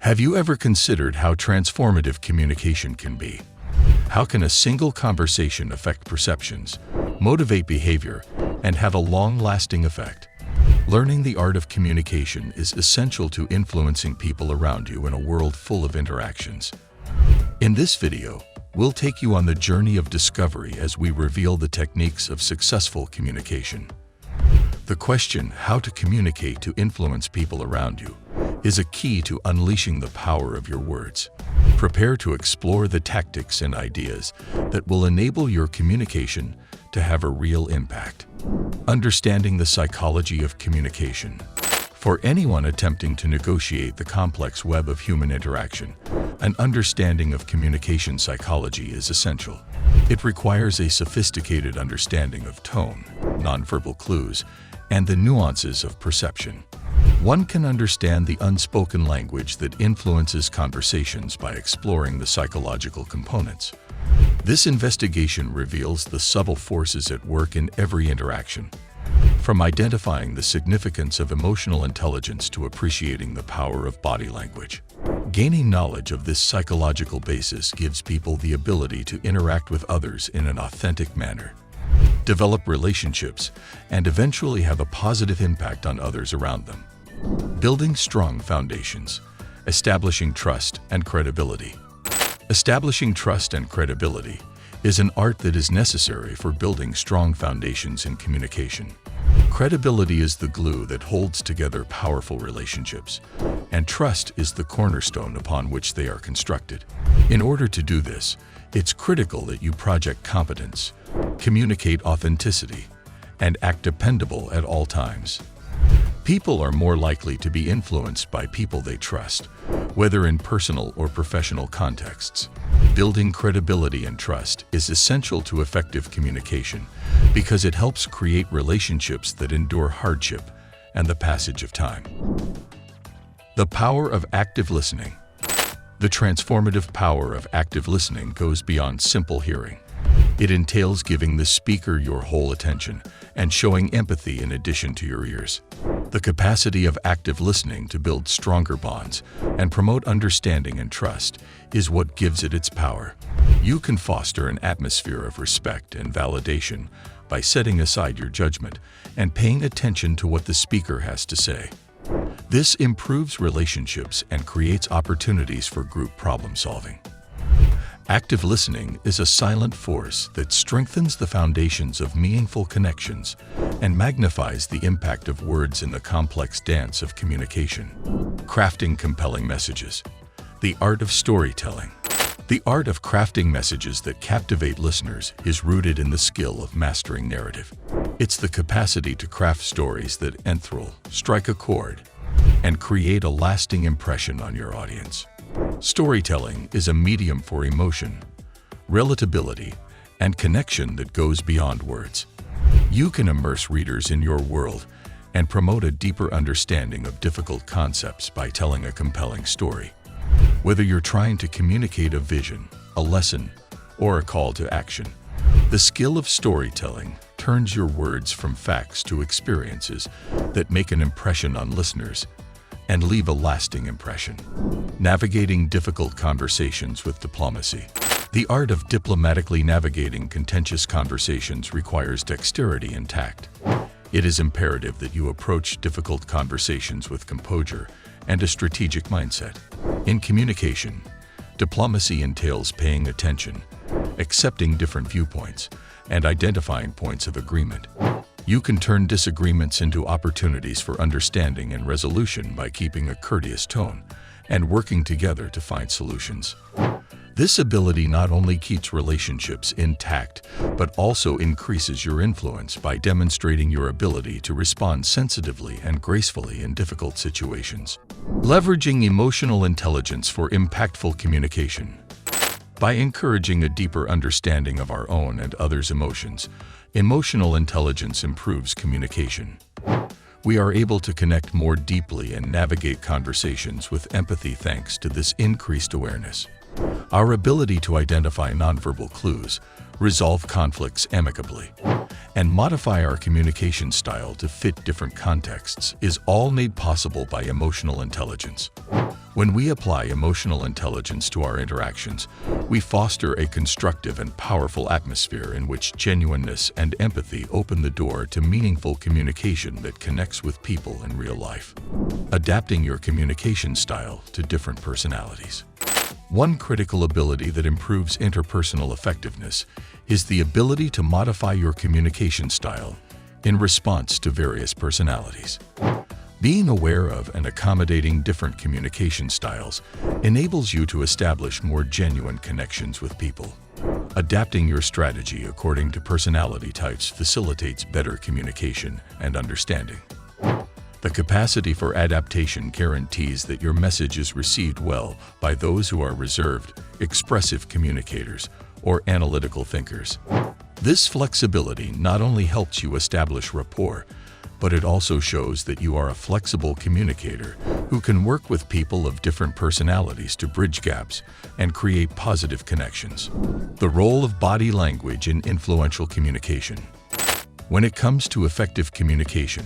Have you ever considered how transformative communication can be? How can a single conversation affect perceptions, motivate behavior, and have a long-lasting effect? Learning the art of communication is essential to influencing people around you in a world full of interactions. In this video, we'll take you on the journey of discovery as we reveal the techniques of successful communication. The question, how to communicate to influence people around you, is a key to unleashing the power of your words. Prepare to explore the tactics and ideas that will enable your communication to have a real impact. Understanding the psychology of communication. For anyone attempting to negotiate the complex web of human interaction, an understanding of communication psychology is essential. It requires a sophisticated understanding of tone, nonverbal clues, and the nuances of perception. One can understand the unspoken language that influences conversations by exploring the psychological components. This investigation reveals the subtle forces at work in every interaction, from identifying the significance of emotional intelligence to appreciating the power of body language. Gaining knowledge of this psychological basis gives people the ability to interact with others in an authentic manner, develop relationships, and eventually have a positive impact on others around them. Building strong foundations. Establishing trust and credibility. Establishing trust and credibility is an art that is necessary for building strong foundations in communication. Credibility is the glue that holds together powerful relationships, and trust is the cornerstone upon which they are constructed. In order to do this, it's critical that you project competence, communicate authenticity, and act dependable at all times. People are more likely to be influenced by people they trust, whether in personal or professional contexts. Building credibility and trust is essential to effective communication because it helps create relationships that endure hardship and the passage of time. The power of active listening. The transformative power of active listening goes beyond simple hearing. It entails giving the speaker your whole attention and showing empathy in addition to your ears. The capacity of active listening to build stronger bonds and promote understanding and trust is what gives it its power. You can foster an atmosphere of respect and validation by setting aside your judgment and paying attention to what the speaker has to say. This improves relationships and creates opportunities for group problem solving. Active listening is a silent force that strengthens the foundations of meaningful connections and magnifies the impact of words in the complex dance of communication. Crafting compelling messages. The art of storytelling. The art of crafting messages that captivate listeners is rooted in the skill of mastering narrative. It's the capacity to craft stories that enthrall, strike a chord, and create a lasting impression on your audience. Storytelling is a medium for emotion, relatability, and connection that goes beyond words. You can immerse readers in your world and promote a deeper understanding of difficult concepts by telling a compelling story. Whether you're trying to communicate a vision, a lesson, or a call to action, the skill of storytelling turns your words from facts to experiences that make an impression on listeners and leave a lasting impression. Navigating difficult conversations with diplomacy. The art of diplomatically navigating contentious conversations requires dexterity and tact. It is imperative that you approach difficult conversations with composure and a strategic mindset. In communication, diplomacy entails paying attention, accepting different viewpoints, and identifying points of agreement. You can turn disagreements into opportunities for understanding and resolution by keeping a courteous tone and working together to find solutions. This ability not only keeps relationships intact, but also increases your influence by demonstrating your ability to respond sensitively and gracefully in difficult situations. Leveraging emotional intelligence for impactful communication. By encouraging a deeper understanding of our own and others' emotions, emotional intelligence improves communication. We are able to connect more deeply and navigate conversations with empathy thanks to this increased awareness. Our ability to identify nonverbal clues, resolve conflicts amicably, and modify our communication style to fit different contexts is all made possible by emotional intelligence. When we apply emotional intelligence to our interactions, we foster a constructive and powerful atmosphere in which genuineness and empathy open the door to meaningful communication that connects with people in real life. Adapting your communication style to different personalities. One critical ability that improves interpersonal effectiveness is the ability to modify your communication style in response to various personalities. Being aware of and accommodating different communication styles enables you to establish more genuine connections with people. Adapting your strategy according to personality types facilitates better communication and understanding. The capacity for adaptation guarantees that your message is received well by those who are reserved, expressive communicators, or analytical thinkers. This flexibility not only helps you establish rapport, but it also shows that you are a flexible communicator who can work with people of different personalities to bridge gaps and create positive connections. The role of body language in influential communication. When it comes to effective communication,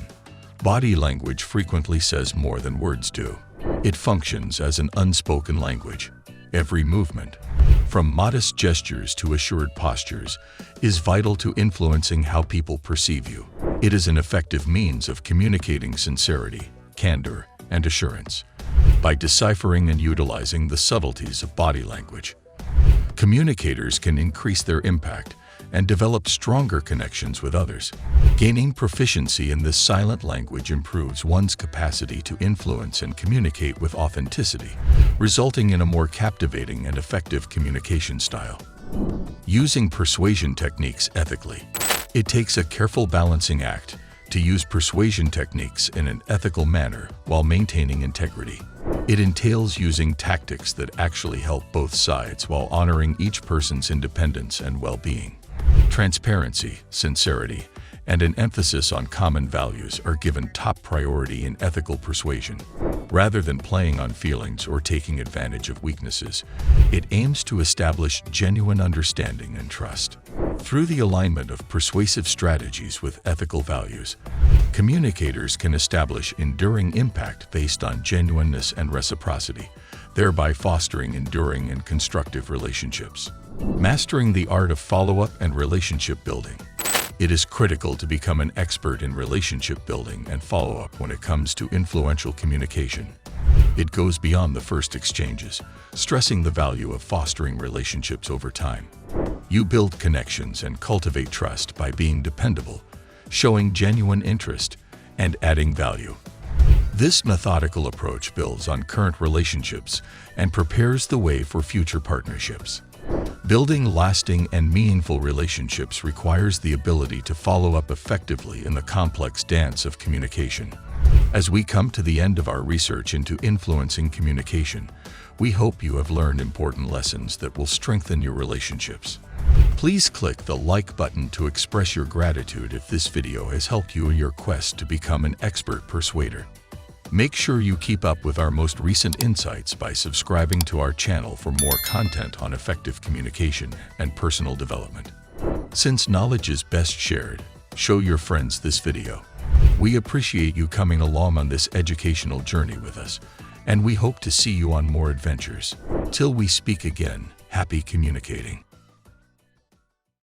body language frequently says more than words do. It functions as an unspoken language. Every movement, from modest gestures to assured postures, is vital to influencing how people perceive you. It is an effective means of communicating sincerity, candor, and assurance. By deciphering and utilizing the subtleties of body language, communicators can increase their impact and develop stronger connections with others. Gaining proficiency in this silent language improves one's capacity to influence and communicate with authenticity, resulting in a more captivating and effective communication style. Using persuasion techniques ethically. It takes a careful balancing act to use persuasion techniques in an ethical manner while maintaining integrity. It entails using tactics that actually help both sides while honoring each person's independence and well-being. Transparency, sincerity, and an emphasis on common values are given top priority in ethical persuasion. Rather than playing on feelings or taking advantage of weaknesses, it aims to establish genuine understanding and trust. Through the alignment of persuasive strategies with ethical values, communicators can establish enduring impact based on genuineness and reciprocity, thereby fostering enduring and constructive relationships. Mastering the art of follow-up and relationship building. It is critical to become an expert in relationship building and follow-up when it comes to influential communication. It goes beyond the first exchanges, stressing the value of fostering relationships over time. You build connections and cultivate trust by being dependable, showing genuine interest, and adding value. This methodical approach builds on current relationships and prepares the way for future partnerships. Building lasting and meaningful relationships requires the ability to follow up effectively in the complex dance of communication. As we come to the end of our research into influencing communication, we hope you have learned important lessons that will strengthen your relationships. Please click the like button to express your gratitude if this video has helped you in your quest to become an expert persuader. Make sure you keep up with our most recent insights by subscribing to our channel for more content on effective communication and personal development. Since knowledge is best shared, show your friends this video. We appreciate you coming along on this educational journey with us, and we hope to see you on more adventures. Till we speak again, happy communicating.